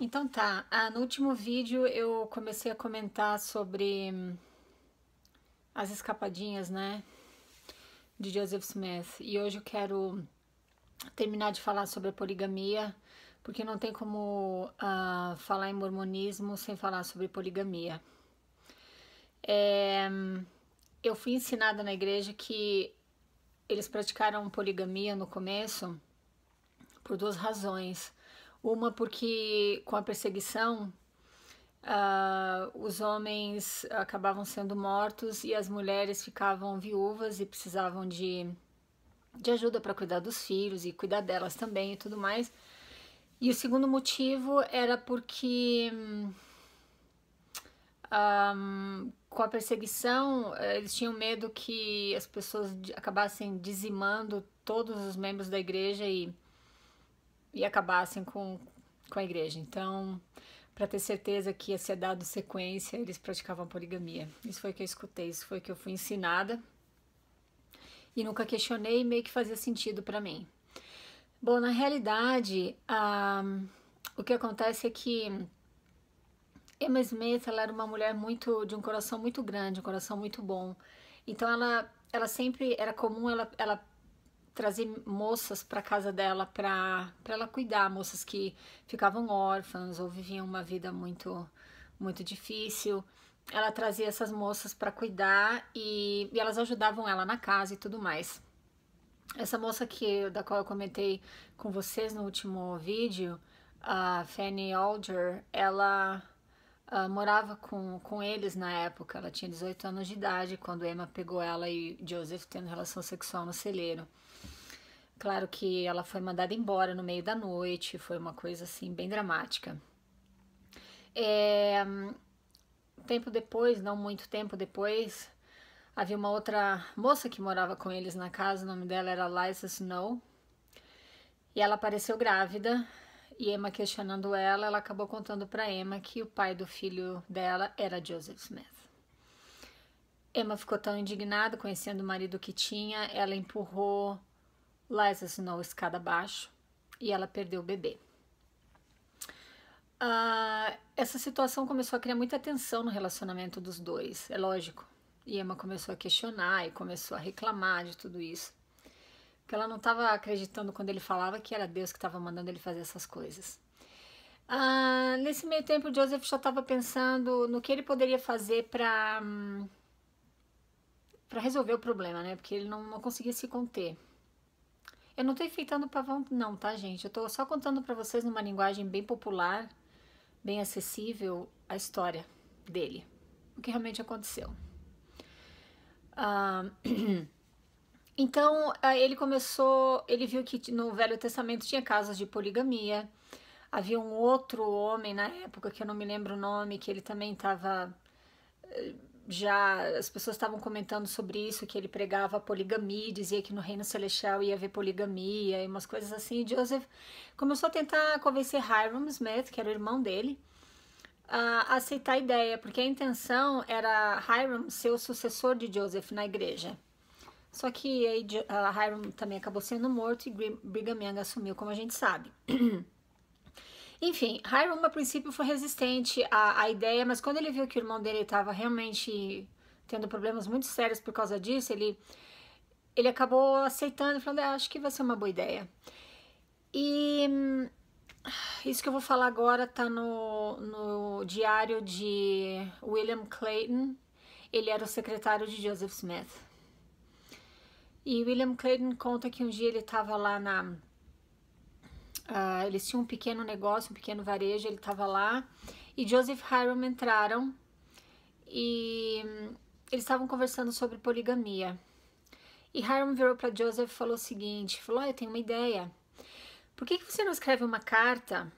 Então tá, no último vídeo eu comecei a comentar sobre as escapadinhas, né, de Joseph Smith. E hoje eu quero terminar de falar sobre a poligamia, porque não tem como falar em mormonismo sem falar sobre poligamia. Eu fui ensinada na igreja que eles praticaram poligamia no começo por duas razões. Uma porque com a perseguição os homens acabavam sendo mortos e as mulheres ficavam viúvas e precisavam de ajuda para cuidar dos filhos e cuidar delas também e tudo mais. E o segundo motivo era porque com a perseguição eles tinham medo que as pessoas acabassem dizimando todos os membros da igreja e acabassem com a igreja. Então, para ter certeza que ia ser dado sequência, eles praticavam poligamia. Isso foi o que eu escutei, isso foi o que eu fui ensinada. E nunca questionei, meio que fazia sentido para mim. Bom, na realidade, o que acontece é que Emma Smith, ela era uma mulher de um coração muito grande, um coração muito bom. Então ela sempre era comum ela trazer moças para casa dela para ela cuidar, moças que ficavam órfãs ou viviam uma vida muito difícil. Ela trazia essas moças para cuidar e elas ajudavam ela na casa e tudo mais. Essa moça da qual eu comentei com vocês no último vídeo, a Fanny Alger, ela morava com eles na época. Ela tinha 18 anos de idade quando Emma pegou ela e Joseph tendo relação sexual no celeiro. Claro que ela foi mandada embora no meio da noite, foi uma coisa assim bem dramática. Tempo depois, não muito tempo depois, havia uma outra moça que morava com eles na casa, o nome dela era Liza Snow, e ela apareceu grávida, e Emma questionando ela acabou contando para Emma que o pai do filho dela era Joseph Smith. Emma ficou tão indignada, conhecendo o marido que tinha, ela empurrou Liza Snow escada abaixo e ela perdeu o bebê. Essa situação começou a criar muita tensão no relacionamento dos dois, é lógico. E Emma começou a questionar e começou a reclamar de tudo isso. Porque ela não estava acreditando quando ele falava que era Deus que estava mandando ele fazer essas coisas. Nesse meio tempo, Joseph já estava pensando no que ele poderia fazer para resolver o problema, né? Porque ele não conseguia se conter. Eu não tô enfeitando pavão não, tá, gente? Eu tô só contando pra vocês numa linguagem bem popular, bem acessível, a história dele. O que realmente aconteceu. Então, ele viu que no Velho Testamento tinha casos de poligamia. Havia um outro homem na época, que eu não me lembro o nome, que ele também estava... as pessoas estavam comentando sobre isso, que ele pregava a poligamia, dizia que no reino celestial ia haver poligamia e umas coisas assim. E Joseph começou a tentar convencer Hyrum Smith, que era o irmão dele, a aceitar a ideia, porque a intenção era Hyrum ser o sucessor de Joseph na igreja. Só que aí Hyrum também acabou sendo morto e Brigham Young assumiu, como a gente sabe. Enfim, Hyrum a princípio foi resistente à ideia, mas quando ele viu que o irmão dele estava realmente tendo problemas muito sérios por causa disso, ele acabou aceitando e falando, acho que vai ser uma boa ideia. E isso que eu vou falar agora tá no diário de William Clayton. Ele era o secretário de Joseph Smith. E William Clayton conta que um dia ele estava lá eles tinham um pequeno negócio, um pequeno varejo, ele estava lá e Joseph e Hyrum entraram e eles estavam conversando sobre poligamia. E Hyrum virou para Joseph e falou o seguinte, falou, eu tenho uma ideia, por que você não escreve uma carta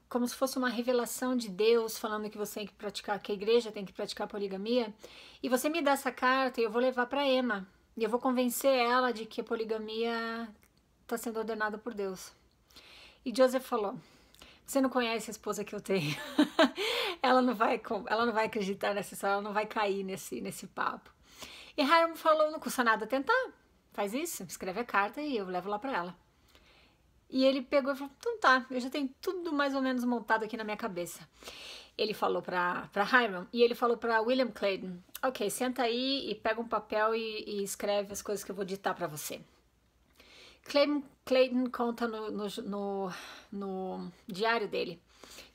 como se fosse uma revelação de Deus falando que você tem que praticar, que a igreja tem que praticar poligamia, e você me dá essa carta e eu vou levar para Emma e eu vou convencer ela de que a poligamia está sendo ordenada por Deus. E Joseph falou, você não conhece a esposa que eu tenho. ela não vai acreditar nessa história, ela não vai cair nesse papo. E Hyrum falou, não custa nada tentar, faz isso, escreve a carta e eu levo lá para ela. E ele pegou e falou, então tá, eu já tenho tudo mais ou menos montado aqui na minha cabeça. Ele falou pra Hiram e ele falou pra William Clayton, ok, senta aí e pega um papel e escreve as coisas que eu vou ditar pra você. Clayton conta no diário dele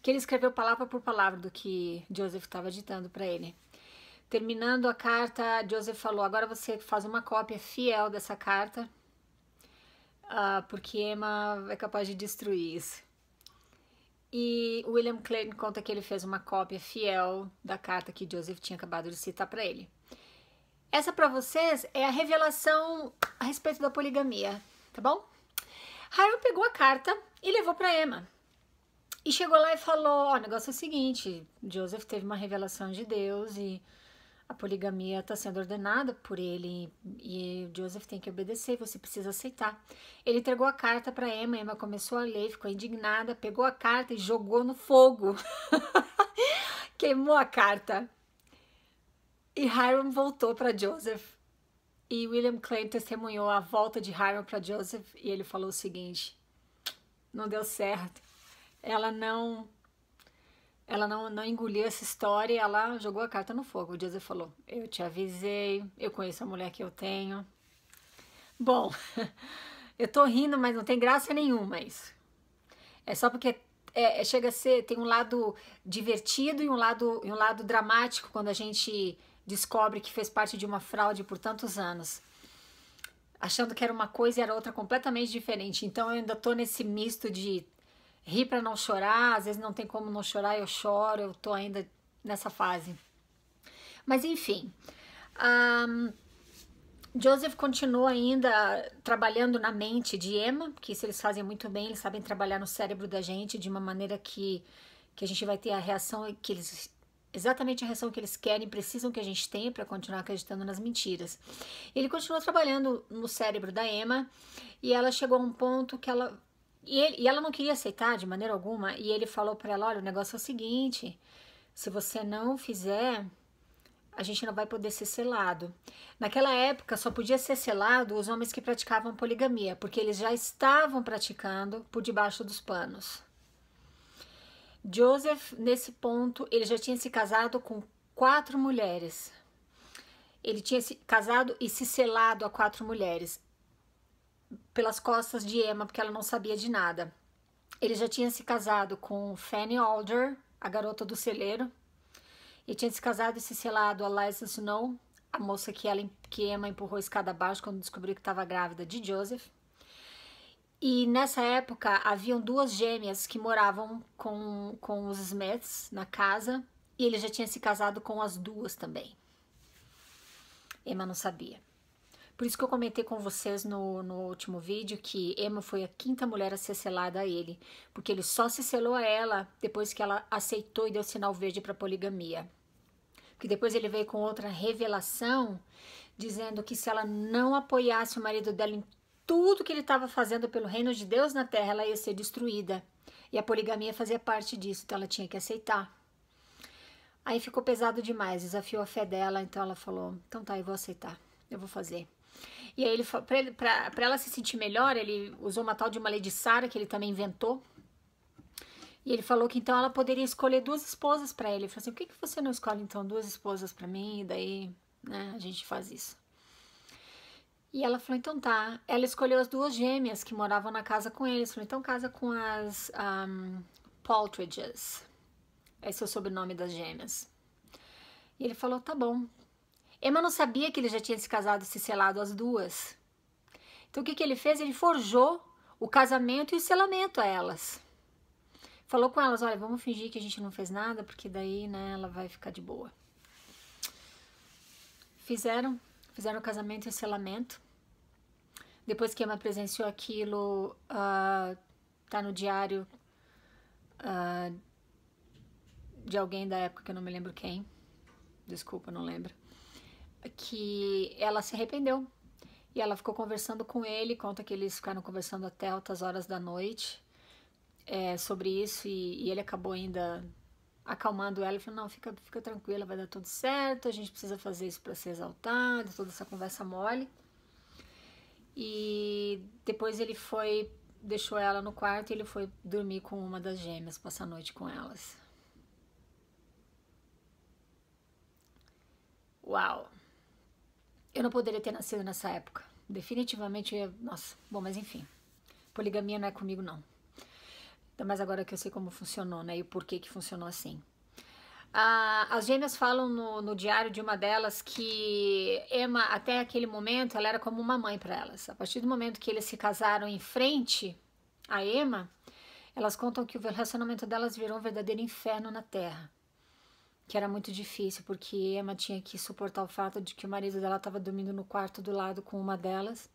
que ele escreveu palavra por palavra do que Joseph estava ditando para ele. Terminando a carta, Joseph falou, agora você faz uma cópia fiel dessa carta, porque Emma é capaz de destruir isso. E William Clayton conta que ele fez uma cópia fiel da carta que Joseph tinha acabado de citar para ele. Essa para vocês é a revelação a respeito da poligamia, tá bom? Hiram pegou a carta e levou para Emma. E chegou lá e falou, o negócio é o seguinte, Joseph teve uma revelação de Deus e a poligamia está sendo ordenada por ele e Joseph tem que obedecer, você precisa aceitar. Ele entregou a carta para Emma, Emma começou a ler, ficou indignada, pegou a carta e jogou no fogo. Queimou a carta. E Hiram voltou para Joseph. E William Clayton testemunhou a volta de Hiram para Joseph e ele falou o seguinte, não deu certo. Ela não engoliu essa história e ela jogou a carta no fogo. O Joseph falou, eu te avisei, eu conheço a mulher que eu tenho. Bom, eu tô rindo, mas não tem graça nenhuma isso. É só porque chega a ser, tem um lado divertido e um lado dramático quando a gente descobre que fez parte de uma fraude por tantos anos. Achando que era uma coisa e era outra completamente diferente. Então eu ainda tô nesse misto de rir para não chorar, às vezes não tem como não chorar, eu choro, eu tô ainda nessa fase. Mas enfim, Joseph continua ainda trabalhando na mente de Emma, que isso eles fazem muito bem, eles sabem trabalhar no cérebro da gente de uma maneira que a gente vai ter a reação que eles... exatamente a reação que eles querem, precisam que a gente tenha para continuar acreditando nas mentiras. Ele continua trabalhando no cérebro da Emma e ela chegou a um ponto que ela... E ela não queria aceitar de maneira alguma, e ele falou para ela, olha, o negócio é o seguinte, se você não fizer, a gente não vai poder ser selado. Naquela época só podia ser selado os homens que praticavam poligamia, porque eles já estavam praticando por debaixo dos panos. Joseph, nesse ponto, ele já tinha se casado com 4 mulheres. Ele tinha se casado e se selado a 4 mulheres. Pelas costas de Emma, porque ela não sabia de nada. Ele já tinha se casado com Fanny Alder, a garota do celeiro. E tinha se casado e se selado a Liza Snow, a moça que Emma empurrou a escada abaixo quando descobriu que estava grávida de Joseph. E nessa época haviam 2 gêmeas que moravam com os Smiths na casa. E ele já tinha se casado com as 2 também. Emma não sabia. Por isso que eu comentei com vocês no último vídeo que Emma foi a 5ª mulher a ser selada a ele. Porque ele só se selou a ela depois que ela aceitou e deu sinal verde para poligamia. Porque depois ele veio com outra revelação, dizendo que se ela não apoiasse o marido dela em tudo que ele estava fazendo pelo reino de Deus na terra, ela ia ser destruída. E a poligamia fazia parte disso, então ela tinha que aceitar. Aí ficou pesado demais, desafiou a fé dela, então ela falou, então tá, eu vou aceitar, eu vou fazer. E aí, para ela se sentir melhor, ele usou uma tal de uma lei de Sara, que ele também inventou. E ele falou que então ela poderia escolher 2 esposas para ele. Ele falou assim, por que você não escolhe então 2 esposas para mim? E daí, né, a gente faz isso. E ela falou, então tá. Ela escolheu as 2 gêmeas que moravam na casa com eles. Falou, então casa com as Paltridges. Esse é o sobrenome das gêmeas. E ele falou, tá bom. Emma não sabia que ele já tinha se casado e se selado as 2. Então o que ele fez? Ele forjou o casamento e o selamento a elas. Falou com elas, olha, vamos fingir que a gente não fez nada, porque daí, né, ela vai ficar de boa. Fizeram o casamento e o selamento. Depois que Emma presenciou aquilo, tá no diário de alguém da época, que eu não me lembro quem. Desculpa, não lembro. Que ela se arrependeu. E ela ficou conversando com ele, conta que eles ficaram conversando até altas horas da noite sobre isso, e ele acabou ainda acalmando ela e falou, não, fica tranquila, vai dar tudo certo, a gente precisa fazer isso para ser exaltado, toda essa conversa mole. E depois ele foi deixou ela no quarto e ele foi dormir com uma das gêmeas, passar a noite com elas. Uau! Eu não poderia ter nascido nessa época. Definitivamente eu ia... Nossa, bom, mas enfim. Poligamia não é comigo, não. Ainda mais agora que eu sei como funcionou, né? E o porquê que funcionou assim. As gêmeas falam no diário de uma delas que Emma, até aquele momento, ela era como uma mãe para elas. A partir do momento que eles se casaram em frente a Emma, elas contam que o relacionamento delas virou um verdadeiro inferno na Terra. Que era muito difícil, porque Emma tinha que suportar o fato de que o marido dela estava dormindo no quarto do lado com uma delas,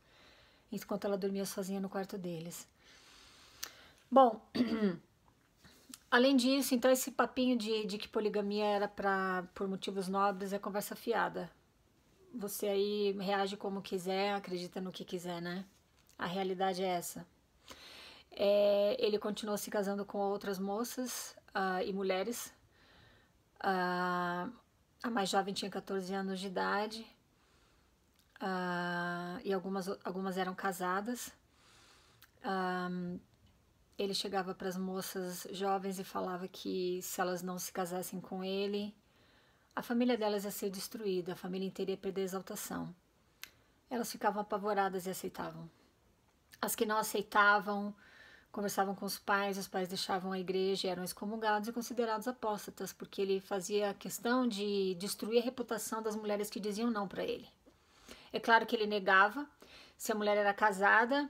enquanto ela dormia sozinha no quarto deles. Bom, além disso, então esse papinho de que poligamia era por motivos nobres é conversa fiada. Você aí reage como quiser, acredita no que quiser, né? A realidade é essa. Ele continuou se casando com outras moças e mulheres. A mais jovem tinha 14 anos de idade e algumas eram casadas. Ele chegava para as moças jovens e falava que se elas não se casassem com ele, a família delas ia ser destruída, a família inteira ia perder a exaltação. Elas ficavam apavoradas e aceitavam. As que não aceitavam, conversavam com os pais deixavam a igreja e eram excomungados e considerados apóstatas, porque ele fazia questão de destruir a reputação das mulheres que diziam não para ele. É claro que ele negava, se a mulher era casada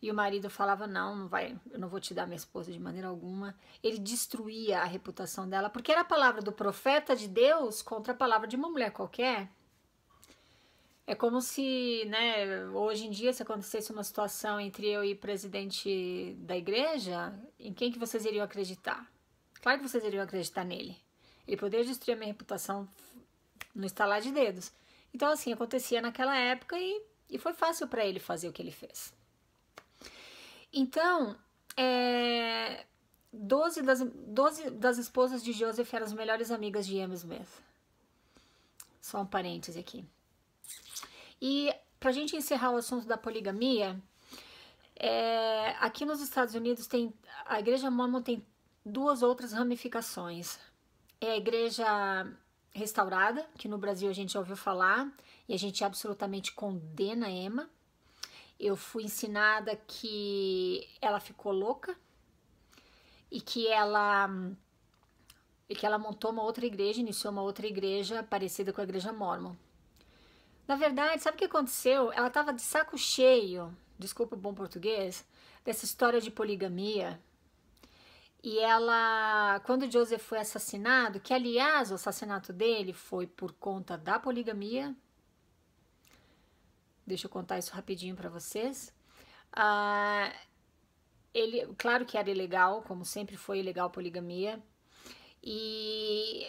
e o marido falava, não vai, eu não vou te dar minha esposa de maneira alguma, ele destruía a reputação dela, porque era a palavra do profeta de Deus contra a palavra de uma mulher qualquer. É como se, né, hoje em dia, se acontecesse uma situação entre eu e o presidente da igreja, em quem que vocês iriam acreditar? Claro que vocês iriam acreditar nele. Ele poderia destruir a minha reputação no estalar de dedos. Então, assim, acontecia naquela época e foi fácil para ele fazer o que ele fez. Então, 12 das esposas de Joseph eram as melhores amigas de Emma Smith. Só um parêntese aqui. E pra gente encerrar o assunto da poligamia, aqui nos Estados Unidos a igreja mórmon tem duas outras ramificações. É a igreja restaurada, que no Brasil a gente já ouviu falar, e a gente absolutamente condena Emma. Eu fui ensinada que ela ficou louca e que ela montou uma outra igreja, iniciou uma outra igreja parecida com a igreja mórmon. Na verdade, sabe o que aconteceu? Ela estava de saco cheio, desculpa o bom português, dessa história de poligamia. E ela, quando Joseph foi assassinado, que aliás o assassinato dele foi por conta da poligamia. Deixa eu contar isso rapidinho para vocês. Ele, claro que era ilegal, como sempre foi ilegal a poligamia. E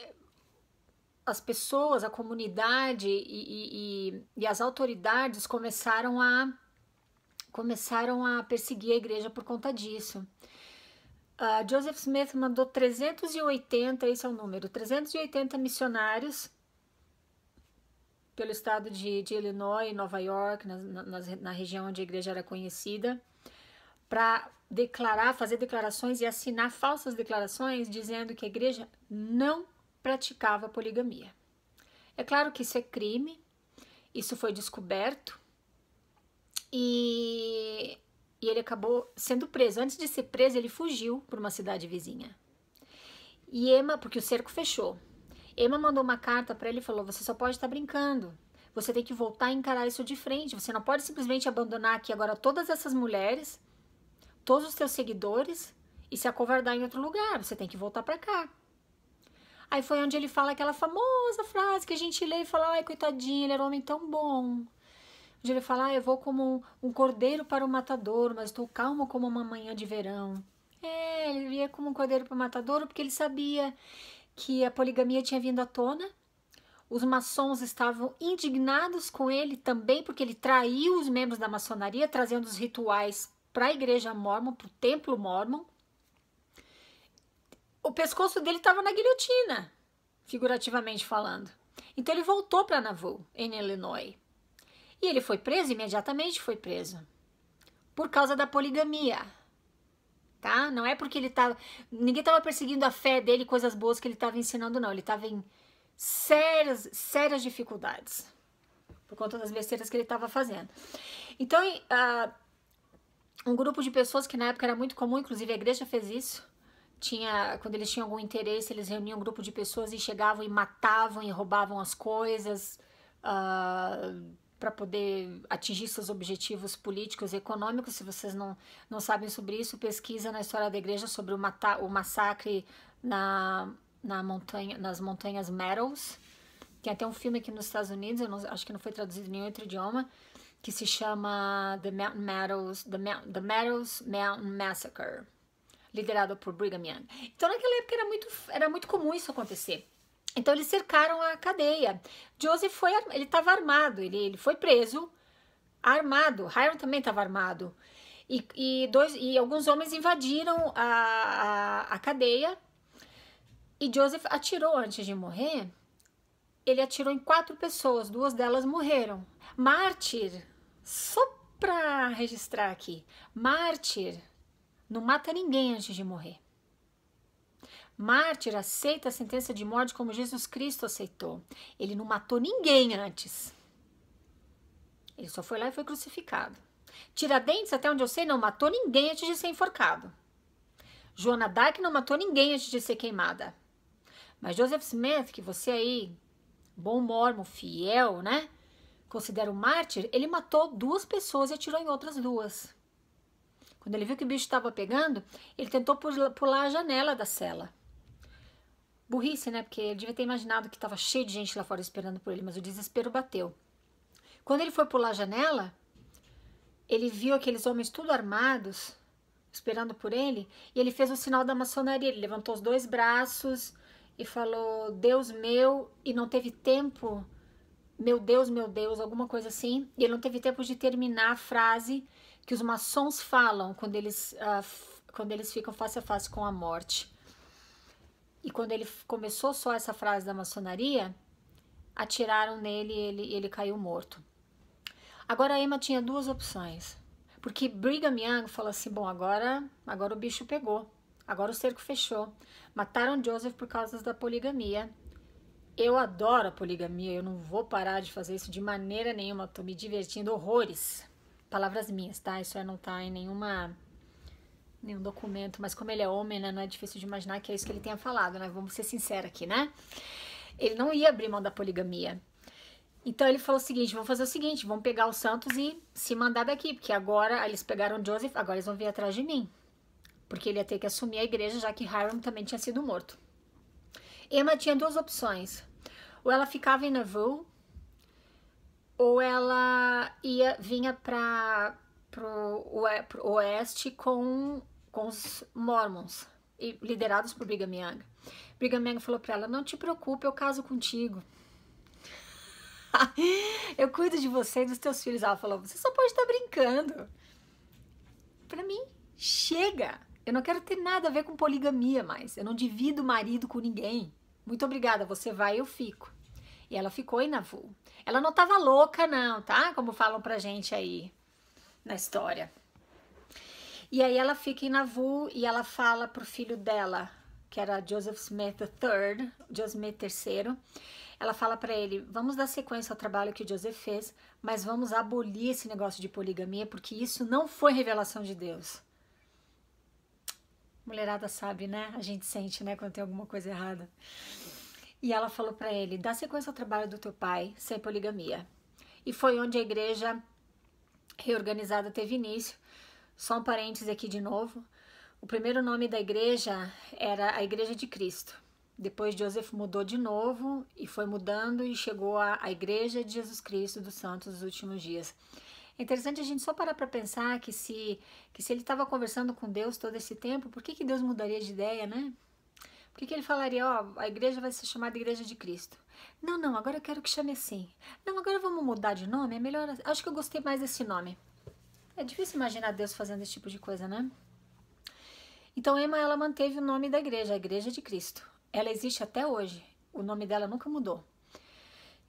as pessoas, a comunidade e as autoridades começaram a perseguir a igreja por conta disso. Joseph Smith mandou 380, esse é o número, 380 missionários pelo estado de Illinois, Nova York, na região onde a igreja era conhecida, para fazer declarações e assinar falsas declarações dizendo que a igreja não praticava poligamia. É claro que isso é crime, isso foi descoberto e ele acabou sendo preso. Antes de ser preso, ele fugiu para uma cidade vizinha. E Emma, porque o cerco fechou, Emma mandou uma carta para ele e falou: você só pode estar brincando, você tem que voltar a encarar isso de frente, você não pode simplesmente abandonar aqui agora todas essas mulheres, todos os seus seguidores e se acovardar em outro lugar, você tem que voltar para cá. Aí foi onde ele fala aquela famosa frase que a gente lê e fala: ai, coitadinho, ele era um homem tão bom. Onde ele fala: eu vou como um cordeiro para o matador, mas estou calmo como uma manhã de verão. Ele ia como um cordeiro para o matador porque ele sabia que a poligamia tinha vindo à tona. Os maçons estavam indignados com ele também, porque ele traiu os membros da maçonaria, trazendo os rituais para a igreja mórmon, para o templo mórmon. O pescoço dele estava na guilhotina, figurativamente falando. Então ele voltou para Nauvoo, em Illinois. E ele foi preso, imediatamente foi preso. por causa da poligamia, tá? Não é porque ninguém estava perseguindo a fé dele, coisas boas que ele estava ensinando, não. Ele estava em sérias dificuldades por conta das besteiras que ele estava fazendo. Então, um grupo de pessoas que na época era muito comum, inclusive a igreja fez isso. Quando eles tinham algum interesse, eles reuniam um grupo de pessoas e chegavam e matavam e roubavam as coisas para poder atingir seus objetivos políticos e econômicos. Se vocês não sabem sobre isso, pesquisa na história da igreja sobre o massacre nas montanhas Meadows. Tem até um filme aqui nos Estados Unidos, acho que não foi traduzido em nenhum outro idioma, que se chama The Meadows Mountain Massacre, liderado por Brigham Young. Então naquela época era muito comum isso acontecer. Então eles cercaram a cadeia. Joseph ele estava armado, ele foi preso, armado. Hiram também estava armado. E alguns homens invadiram a cadeia. E Joseph atirou antes de morrer. Ele atirou em 4 pessoas, 2 delas morreram. Mártir, só para registrar aqui, mártir não mata ninguém antes de morrer. Mártir aceita a sentença de morte como Jesus Cristo aceitou. Ele não matou ninguém antes. Ele só foi lá e foi crucificado. Tiradentes, até onde eu sei, não matou ninguém antes de ser enforcado. Joana d'Arc não matou ninguém antes de ser queimada. Mas Joseph Smith, que você aí, bom mormon, fiel, né? Considera um mártir, ele matou 2 pessoas e atirou em outras 2. Quando ele viu que o bicho estava pegando, ele tentou pular a janela da cela. Burrice, né? Porque ele devia ter imaginado que estava cheio de gente lá fora esperando por ele, mas o desespero bateu. Quando ele foi pular a janela, ele viu aqueles homens tudo armados, esperando por ele, e ele fez o sinal da maçonaria. Ele levantou os 2 braços e falou, Deus meu, e não teve tempo, meu Deus, alguma coisa assim, e ele não teve tempo de terminar a frase que os maçons falam quando eles ficam face a face com a morte. E quando ele começou só essa frase da maçonaria, atiraram nele e ele caiu morto. Agora a Emma tinha 2 opções, porque Brigham Young falou assim, bom, agora o bicho pegou, agora o cerco fechou. Mataram Joseph por causa da poligamia. Eu adoro a poligamia, eu não vou parar de fazer isso de maneira nenhuma, tô me divertindo horrores. Palavras minhas, tá? Isso aí não tá em nenhum documento, mas como ele é homem, né, não é difícil de imaginar que é isso que ele tenha falado, né? Vamos ser sinceros aqui, né? Ele não ia abrir mão da poligamia. Então ele falou o seguinte, vamos fazer o seguinte, vamos pegar os santos e se mandar daqui, porque agora eles pegaram Joseph, agora eles vão vir atrás de mim. Porque ele ia ter que assumir a igreja, já que Hiram também tinha sido morto. Emma tinha 2 opções. Ou ela ficava em Nauvoo, ou ela vinha para o oeste com os Mormons, liderados por Brigham Young. Brigham Young falou para ela, não te preocupe, eu caso contigo. Eu cuido de você e dos teus filhos. Ela falou, você só pode estar brincando. Para mim, chega. Eu não quero ter nada a ver com poligamia mais. Eu não divido marido com ninguém. Muito obrigada, você vai e eu fico. E ela ficou em Nauvoo. Ela não tava louca não, tá? Como falam pra gente aí na história. E aí ela fica em Nauvoo e ela fala pro filho dela, que era Joseph Smith III, Joseph Smith III, ela fala pra ele, vamos dar sequência ao trabalho que o Joseph fez, mas vamos abolir esse negócio de poligamia, porque isso não foi revelação de Deus. Mulherada sabe, né? A gente sente, né, quando tem alguma coisa errada. E ela falou para ele, dá sequência ao trabalho do teu pai, sem poligamia. E foi onde a igreja reorganizada teve início. Só um parênteses aqui de novo. O primeiro nome da igreja era a Igreja de Cristo. Depois Joseph mudou de novo e foi mudando e chegou a Igreja de Jesus Cristo dos Santos dos Últimos Dias. É interessante a gente só parar para pensar que se ele estava conversando com Deus todo esse tempo, por que Deus mudaria de ideia, né? Por que ele falaria, ó, a igreja vai ser chamada Igreja de Cristo? Não, agora eu quero que chame assim. Não, agora vamos mudar de nome, é melhor, acho que eu gostei mais desse nome. É difícil imaginar Deus fazendo esse tipo de coisa, né? Então Emma, ela manteve o nome da igreja, a Igreja de Cristo. Ela existe até hoje, o nome dela nunca mudou.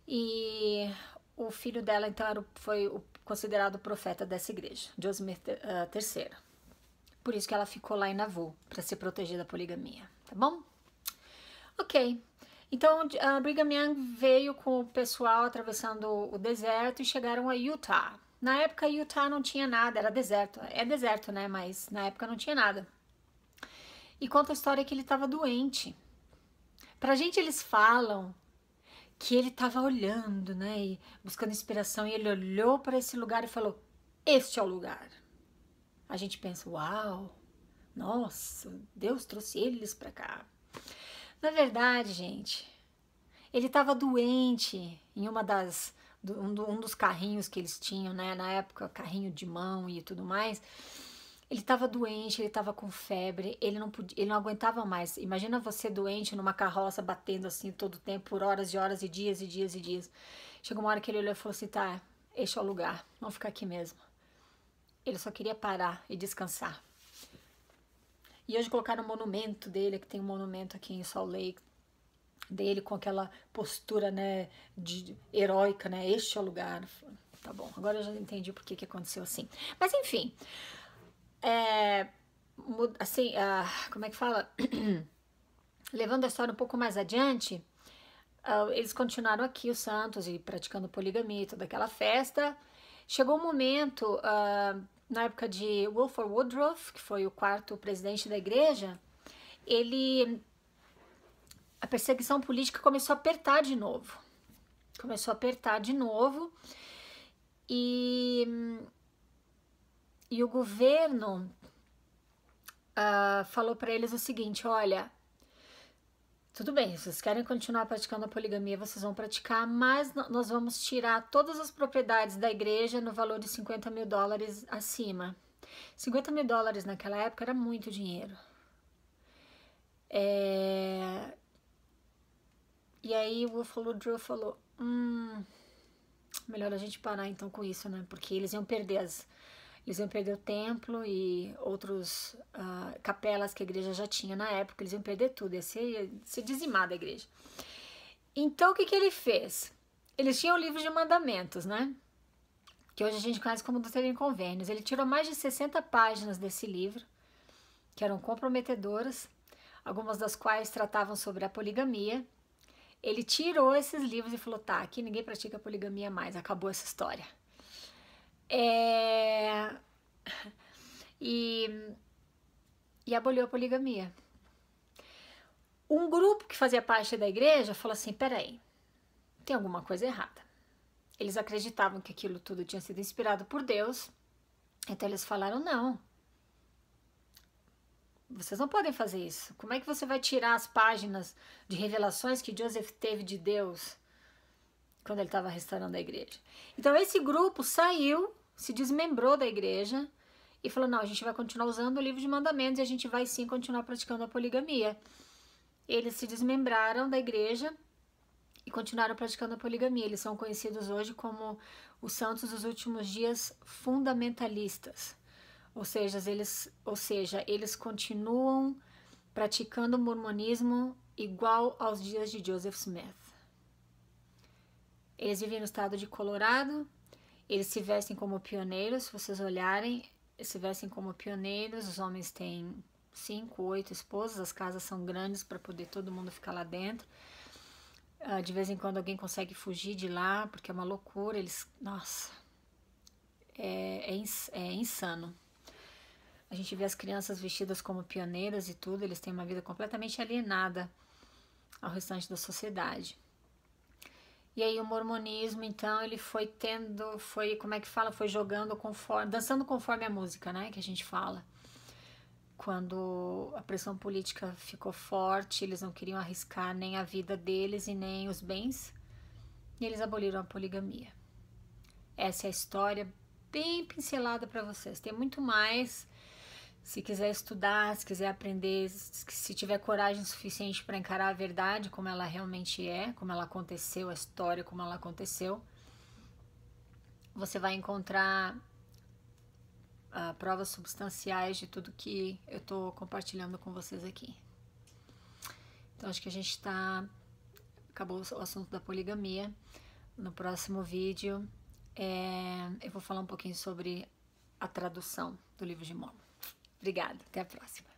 E o filho dela, então, foi considerado o profeta dessa igreja, Joseph III. Por isso que ela ficou lá em Nauvoo, para se proteger da poligamia, tá bom? Ok, então Brigham Young veio com o pessoal atravessando o deserto e chegaram a Utah. Na época, Utah não tinha nada, era deserto. É deserto, né? Mas na época não tinha nada. E conta a história que ele estava doente. Pra gente, eles falam que ele estava olhando, né? E buscando inspiração. E ele olhou para esse lugar e falou: este é o lugar. A gente pensa: uau, nossa, Deus trouxe eles para cá. Na verdade, gente, ele estava doente em um dos carrinhos que eles tinham, né? Na época, carrinho de mão e tudo mais. Ele estava doente, ele estava com febre, ele não aguentava mais. Imagina você doente numa carroça batendo assim todo o tempo, por horas e horas e dias e dias e dias. Chegou uma hora que ele olhou e falou assim: tá, este é o lugar, vamos ficar aqui mesmo. Ele só queria parar e descansar. E hoje colocaram um monumento dele, que tem um monumento aqui em Salt Lake, dele com aquela postura, né, heróica, né? Este é o lugar. Tá bom, agora eu já entendi por que aconteceu assim. Mas enfim, assim, como é que fala? Levando a história um pouco mais adiante, eles continuaram aqui, os santos, e praticando poligamia e toda aquela festa. Chegou um momento, na época de Wilford Woodruff, que foi o quarto presidente da igreja, a perseguição política começou a apertar de novo. E o governo falou para eles o seguinte: olha, tudo bem, se vocês querem continuar praticando a poligamia, vocês vão praticar, mas nós vamos tirar todas as propriedades da igreja no valor de $50 mil acima. $50 mil naquela época era muito dinheiro. E aí o Woodruff falou: melhor a gente parar então com isso, né? Porque eles iam perder o templo e outros capelas que a igreja já tinha na época, eles iam perder tudo, ia ser dizimada a igreja. Então, o que ele fez? Eles tinham o livro de mandamentos, né? Que hoje a gente conhece como Doutrina e Convênios. Ele tirou mais de 60 páginas desse livro, que eram comprometedoras, algumas das quais tratavam sobre a poligamia. Ele tirou esses livros e falou: tá, aqui ninguém pratica poligamia mais, acabou essa história. E aboliu a poligamia. Um grupo que fazia parte da igreja falou assim: peraí, tem alguma coisa errada. Eles acreditavam que aquilo tudo tinha sido inspirado por Deus, então eles falaram: não, vocês não podem fazer isso. Como é que você vai tirar as páginas de revelações que Joseph teve de Deus quando ele estava restaurando a igreja? Então esse grupo saiu, se desmembrou da igreja e falou: não, a gente vai continuar usando o livro de mandamentos e a gente vai sim continuar praticando a poligamia. Eles se desmembraram da igreja e continuaram praticando a poligamia. Eles são conhecidos hoje como os santos dos últimos dias fundamentalistas. Ou seja, eles continuam praticando o mormonismo igual aos dias de Joseph Smith. Eles vivem no estado de Colorado, eles se vestem como pioneiros, se vocês olharem, eles se vestem como pioneiros, os homens têm 5, 8 esposas, as casas são grandes para poder todo mundo ficar lá dentro. De vez em quando alguém consegue fugir de lá, porque é uma loucura, nossa, é insano. A gente vê as crianças vestidas como pioneiras e tudo, eles têm uma vida completamente alienada ao restante da sociedade. E aí o mormonismo, então, ele foi jogando dançando conforme a música, né, que a gente fala. Quando a pressão política ficou forte, eles não queriam arriscar nem a vida deles e nem os bens, e eles aboliram a poligamia. Essa é a história bem pincelada para vocês. Tem muito mais. Se quiser estudar, se quiser aprender, se tiver coragem suficiente para encarar a verdade como ela realmente é, como ela aconteceu, a história como ela aconteceu, você vai encontrar provas substanciais de tudo que eu estou compartilhando com vocês aqui. Então, acho que a gente acabou o assunto da poligamia. No próximo vídeo, eu vou falar um pouquinho sobre a tradução do livro de Mormon. Obrigada, até a próxima.